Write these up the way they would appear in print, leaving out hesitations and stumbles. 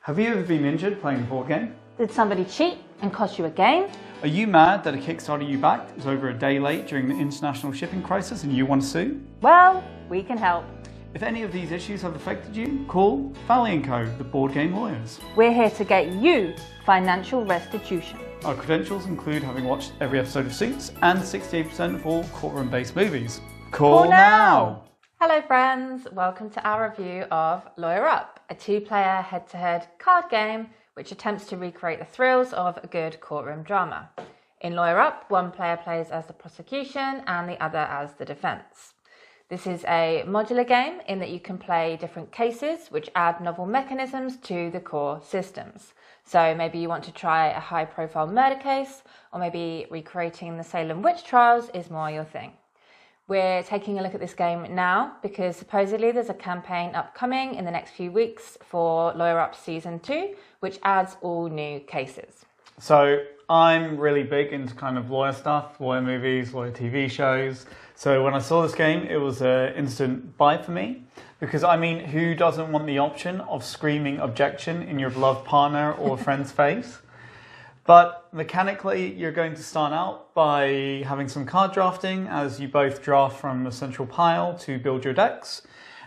Have you ever been injured playing a board game? Did somebody cheat and cost you a game? Are you mad that a Kickstarter you backed was over a day late during the international shipping crisis and you want to sue? Well, we can help. If any of these issues have affected you, call Fowley & Co, the board game lawyers. We're here to get you financial restitution. Our credentials include having watched every episode of Suits and 68% of all courtroom-based movies. Call now! Hello friends, welcome to our review of Lawyer Up, a two-player head-to-head card game which attempts to recreate the thrills of a good courtroom drama. In Lawyer Up, one player plays as the prosecution and the other as the defence. This is a modular game in that you can play different cases which add novel mechanisms to the core systems. So maybe you want to try a high-profile murder case, or maybe recreating the Salem witch trials is more your thing. We're taking a look at this game now because supposedly there's a campaign upcoming in the next few weeks for Lawyer Up Season 2, which adds all new cases. So I'm really big into kind of lawyer stuff, lawyer movies, lawyer TV shows. So when I saw this game, it was an instant buy for me. Because I mean, who doesn't want the option of screaming objection in your beloved partner or friend's face? But mechanically, you're going to start out by having some card drafting as you both draft from a central pile to build your decks.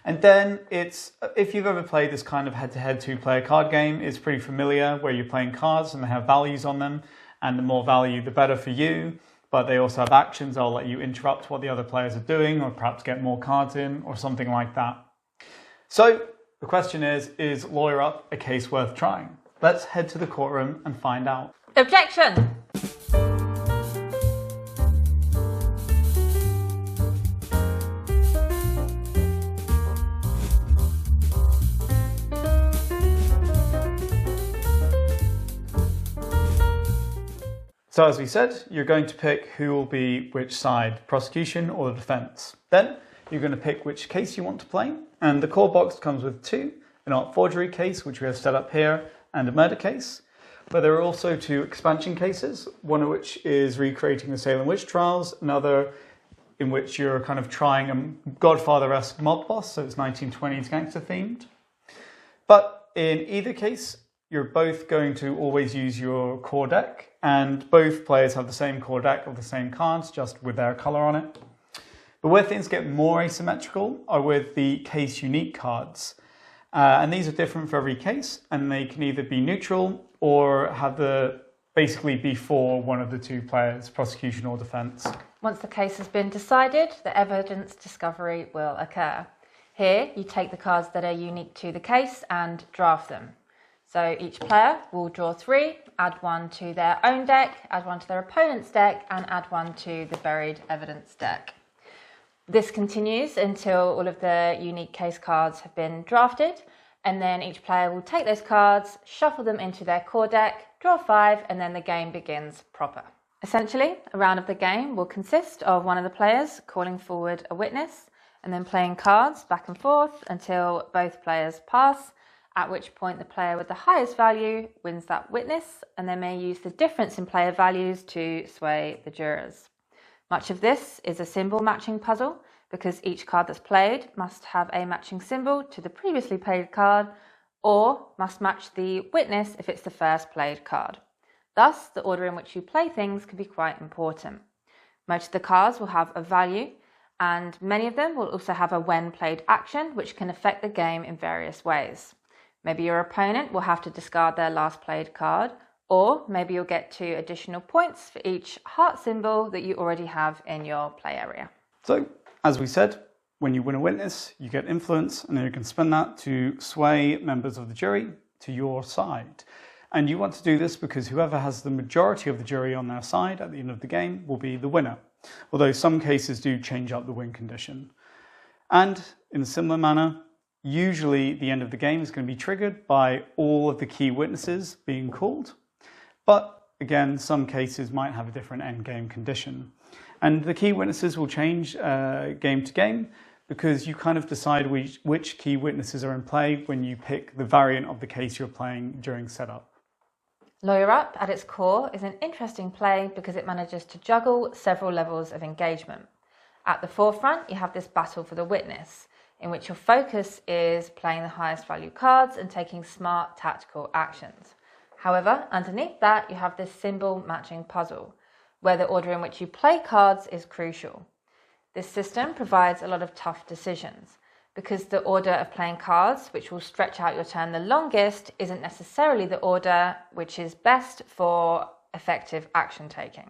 And then if you've ever played this kind of head-to-head two-player card game, it's pretty familiar where you're playing cards and they have values on them. And the more value, the better for you. But they also have actions. They'll let you interrupt what the other players are doing or perhaps get more cards in or something like that. So the question is Lawyer Up a case worth trying? Let's head to the courtroom and find out. Objection! So as we said, you're going to pick who will be which side, prosecution or the defence. Then you're going to pick which case you want to play, and the core box comes with two, an art forgery case, which we have set up here, and a murder case. But there are also two expansion cases, one of which is recreating the Salem witch trials, another in which you're kind of trying a Godfather-esque mob boss, so it's 1920s gangster themed. But in either case, you're both going to always use your core deck, and both players have the same core deck of the same cards, just with their colour on it. But where things get more asymmetrical are with the case unique cards. And these are different for every case, and they can either be neutral or have basically be for one of the two players, prosecution or defence. Once the case has been decided, the evidence discovery will occur. Here, you take the cards that are unique to the case and draft them. So each player will draw three, add one to their own deck, add one to their opponent's deck, and add one to the buried evidence deck. This continues until all of the unique case cards have been drafted, and then each player will take those cards, shuffle them into their core deck, draw five, and then the game begins proper. Essentially, a round of the game will consist of one of the players calling forward a witness and then playing cards back and forth until both players pass, at which point the player with the highest value wins that witness, and they may use the difference in player values to sway the jurors. Much of this is a symbol matching puzzle because each card that's played must have a matching symbol to the previously played card or must match the witness if it's the first played card. Thus, the order in which you play things can be quite important. Most of the cards will have a value, and many of them will also have a when played action which can affect the game in various ways. Maybe your opponent will have to discard their last played card, or maybe you'll get 2 additional points for each heart symbol that you already have in your play area. So, as we said, when you win a witness, you get influence, and then you can spend that to sway members of the jury to your side. And you want to do this because whoever has the majority of the jury on their side at the end of the game will be the winner, although some cases do change up the win condition. And in a similar manner, usually the end of the game is going to be triggered by all of the key witnesses being called. But again, some cases might have a different end game condition. And the key witnesses will change game to game because you kind of decide which key witnesses are in play when you pick the variant of the case you're playing during setup. Lawyer Up, at its core, is an interesting play because it manages to juggle several levels of engagement. At the forefront, you have this battle for the witness. in which your focus is playing the highest value cards and taking smart tactical actions. However, underneath that, you have this symbol matching puzzle, where the order in which you play cards is crucial. This system provides a lot of tough decisions, because the order of playing cards, which will stretch out your turn the longest, isn't necessarily the order which is best for effective action taking.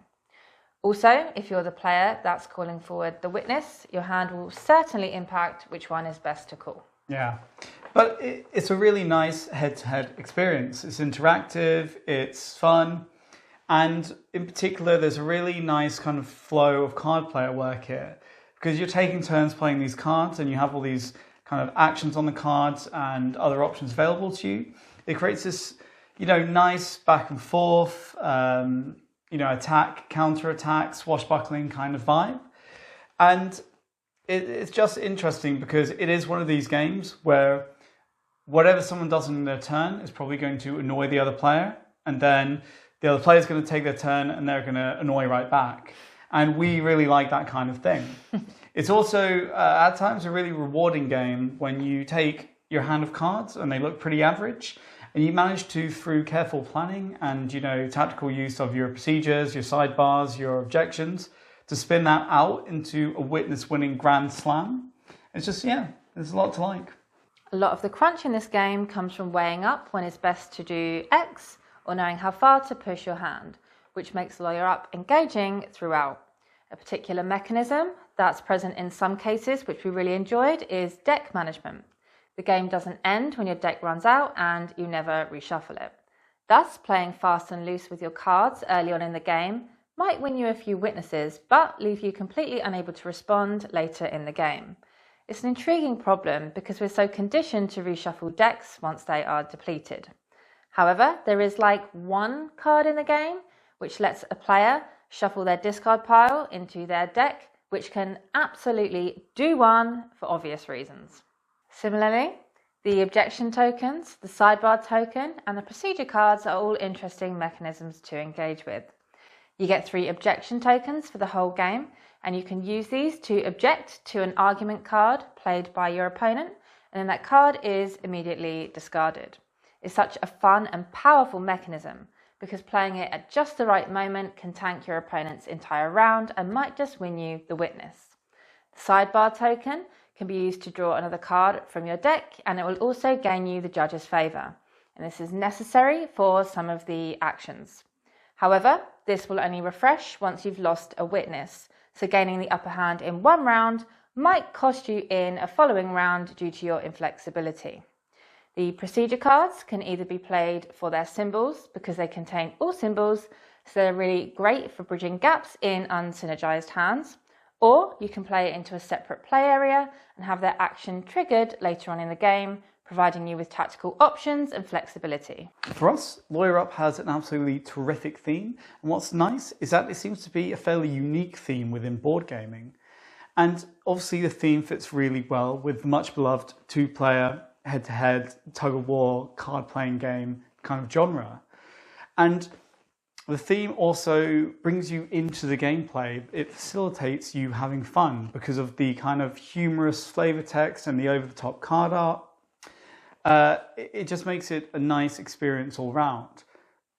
Also, if you're the player that's calling forward the witness, your hand will certainly impact which one is best to call. Yeah, but it's a really nice head-to-head experience. It's interactive, it's fun, and in particular, there's a really nice kind of flow of card player work here, because you're taking turns playing these cards and you have all these kind of actions on the cards and other options available to you. It creates this, nice back and forth, attack, counter-attack, swashbuckling kind of vibe. And it's just interesting because it is one of these games where whatever someone does in their turn is probably going to annoy the other player, and then the other player is going to take their turn and they're going to annoy right back. And we really like that kind of thing. It's also, at times, a really rewarding game when you take your hand of cards and they look pretty average, and you manage to, through careful planning and, tactical use of your procedures, your sidebars, your objections, to spin that out into a witness-winning grand slam. It's just, there's a lot to like. A lot of the crunch in this game comes from weighing up when it's best to do X or knowing how far to push your hand, which makes Lawyer Up engaging throughout. A particular mechanism that's present in some cases, which we really enjoyed, is deck management. The game doesn't end when your deck runs out and you never reshuffle it. Thus, playing fast and loose with your cards early on in the game might win you a few witnesses, but leave you completely unable to respond later in the game. It's an intriguing problem because we're so conditioned to reshuffle decks once they are depleted. However, there is one card in the game which lets a player shuffle their discard pile into their deck, which can absolutely do one for obvious reasons. Similarly, the objection tokens, the sidebar token, and the procedure cards are all interesting mechanisms to engage with. You get 3 objection tokens for the whole game, and you can use these to object to an argument card played by your opponent, and then that card is immediately discarded. It's such a fun and powerful mechanism, because playing it at just the right moment can tank your opponent's entire round and might just win you the witness. The sidebar token can be used to draw another card from your deck, and it will also gain you the judge's favour, and this is necessary for some of the actions. However, this will only refresh once you've lost a witness, so gaining the upper hand in one round might cost you in a following round due to your inflexibility. The procedure cards can either be played for their symbols because they contain all symbols, so they're really great for bridging gaps in unsynergized hands, or you can play it into a separate play area and have their action triggered later on in the game, providing you with tactical options and flexibility. For us, Lawyer Up has an absolutely terrific theme, and what's nice is that it seems to be a fairly unique theme within board gaming. And obviously the theme fits really well with the much beloved 2-player head-to-head tug-of-war card-playing game kind of genre. And the theme also brings you into the gameplay. It facilitates you having fun because of the kind of humorous flavor text and the over-the-top card art. It just makes it a nice experience all round.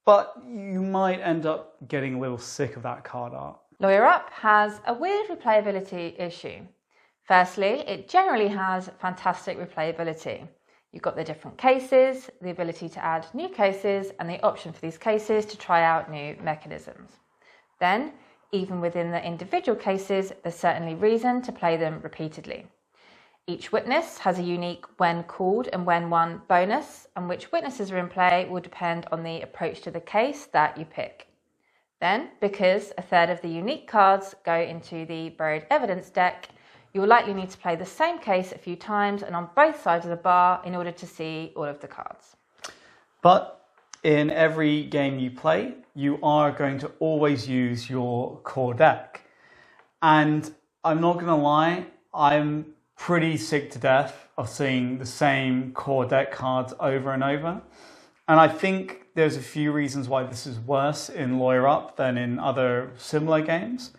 But you might end up getting a little sick of that card art. Lawyer Up has a weird replayability issue. Firstly, it generally has fantastic replayability. You've got the different cases, the ability to add new cases, and the option for these cases to try out new mechanisms. Then, even within the individual cases, there's certainly reason to play them repeatedly. Each witness has a unique when called and when won bonus, and which witnesses are in play will depend on the approach to the case that you pick. Then, because a third of the unique cards go into the buried evidence deck, you will likely need to play the same case a few times and on both sides of the bar in order to see all of the cards. But in every game you play, you are going to always use your core deck. And I'm not going to lie, I'm pretty sick to death of seeing the same core deck cards over and over. And I think there's a few reasons why this is worse in Lawyer Up than in other similar games.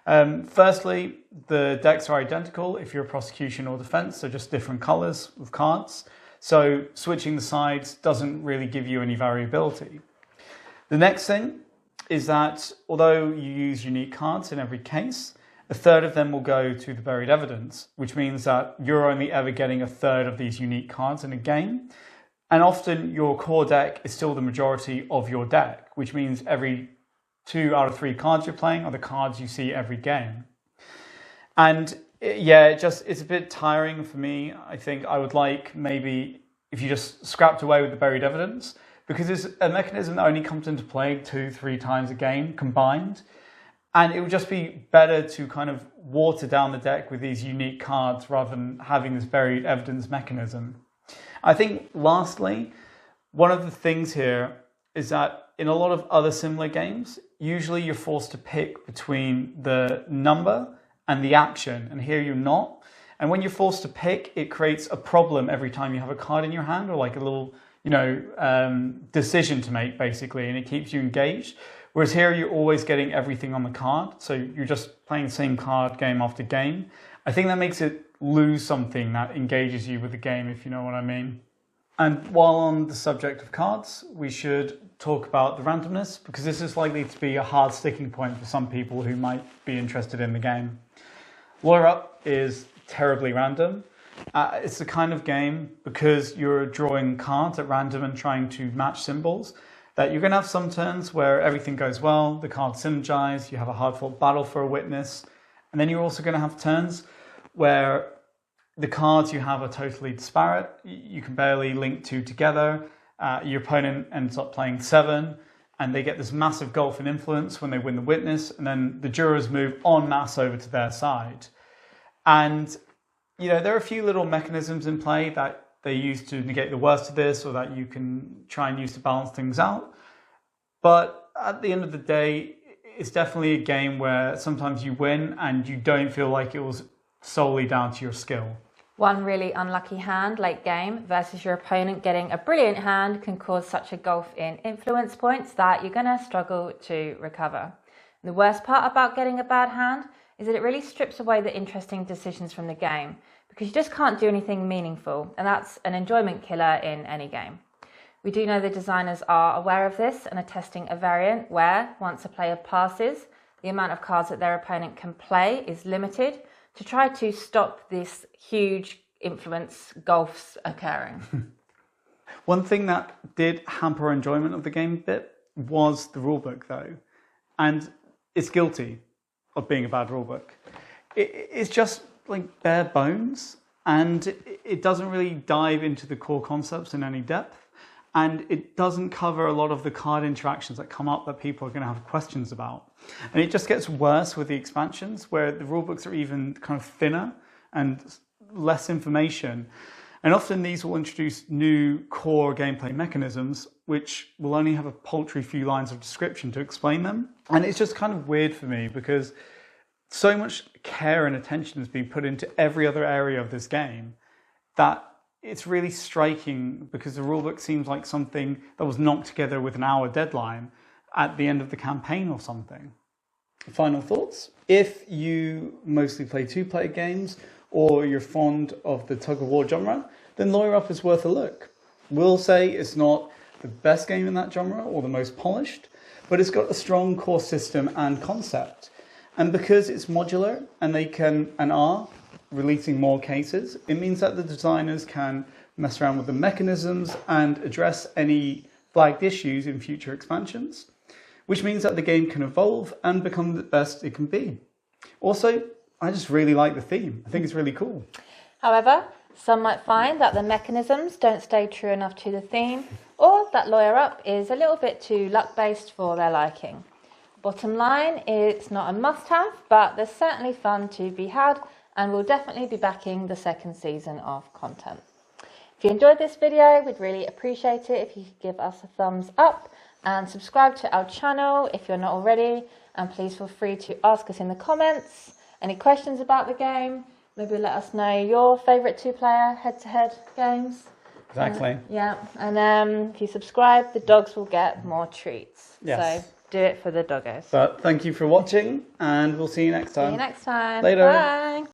Firstly, the decks are identical if you're a prosecution or defense, so just different colors of cards. So switching the sides doesn't really give you any variability. The next thing is that although you use unique cards in every case, a third of them will go to the buried evidence, which means that you're only ever getting a third of these unique cards in a game. And often your core deck is still the majority of your deck, which means every 2 out of 3 cards you're playing are the cards you see every game. And yeah, it's a bit tiring for me. I think I would like maybe if you just scrapped away with the buried evidence, because it's a mechanism that only comes into play 2-3 times a game combined. And it would just be better to kind of water down the deck with these unique cards rather than having this buried evidence mechanism. I think lastly, one of the things here is that in a lot of other similar games, usually you're forced to pick between the number and the action, and here you're not. And when you're forced to pick, it creates a problem every time you have a card in your hand, or like a little, decision to make basically, and it keeps you engaged. Whereas here you're always getting everything on the card, so you're just playing the same card game after game. I think that makes it lose something that engages you with the game, if you know what I mean. And while on the subject of cards, we should talk about the randomness, because this is likely to be a hard sticking point for some people who might be interested in the game. Lawyer Up is terribly random. It's the kind of game, because you're drawing cards at random and trying to match symbols, that you're going to have some turns where everything goes well, the cards synergize, you have a hard-fought battle for a witness, and then you're also going to have turns where the cards you have are totally disparate, you can barely link 2 together, your opponent ends up playing 7, and they get this massive gulf in influence when they win the witness, and then the jurors move en masse over to their side. And, there are a few little mechanisms in play that they use to negate the worst of this, or that you can try and use to balance things out. But at the end of the day, it's definitely a game where sometimes you win and you don't feel like it was solely down to your skill. One really unlucky hand late game versus your opponent getting a brilliant hand can cause such a gulf in influence points that you're going to struggle to recover. And the worst part about getting a bad hand is that it really strips away the interesting decisions from the game, because you just can't do anything meaningful, and that's an enjoyment killer in any game. We do know the designers are aware of this and are testing a variant where, once a player passes, the amount of cards that their opponent can play is limited to try to stop this huge influence gulfs occurring. One thing that did hamper enjoyment of the game a bit was the rulebook though, and it's guilty of being a bad rulebook. It's just like bare bones, and it doesn't really dive into the core concepts in any depth, and it doesn't cover a lot of the card interactions that come up that people are going to have questions about. And it just gets worse with the expansions, where the rulebooks are even kind of thinner and less information, and often these will introduce new core gameplay mechanisms which will only have a paltry few lines of description to explain them. And it's just kind of weird for me, because so much care and attention has been put into every other area of this game that it's really striking, because the rulebook seems like something that was knocked together with an hour deadline at the end of the campaign or something. Final thoughts? If you mostly play 2-player games, or you're fond of the tug-of-war genre, then Lawyer Up is worth a look. We'll say it's not the best game in that genre or the most polished, but it's got a strong core system and concept. And because it's modular and they can and are releasing more cases, it means that the designers can mess around with the mechanisms and address any flagged issues in future expansions, which means that the game can evolve and become the best it can be. Also, I just really like the theme. I think it's really cool. However, some might find that the mechanisms don't stay true enough to the theme, or that Lawyer Up is a little bit too luck-based for their liking. Bottom line, it's not a must-have, but there's certainly fun to be had, and we'll definitely be backing the second season of content. If you enjoyed this video, we'd really appreciate it if you could give us a thumbs up and subscribe to our channel if you're not already, and please feel free to ask us in the comments any questions about the game. Maybe let us know your favourite 2-player head-to-head games. Exactly. Yeah, and if you subscribe, the dogs will get more treats. Yes. So do it for the doggos. But thank you for watching, and we'll see you next time. See you next time. Later. Bye.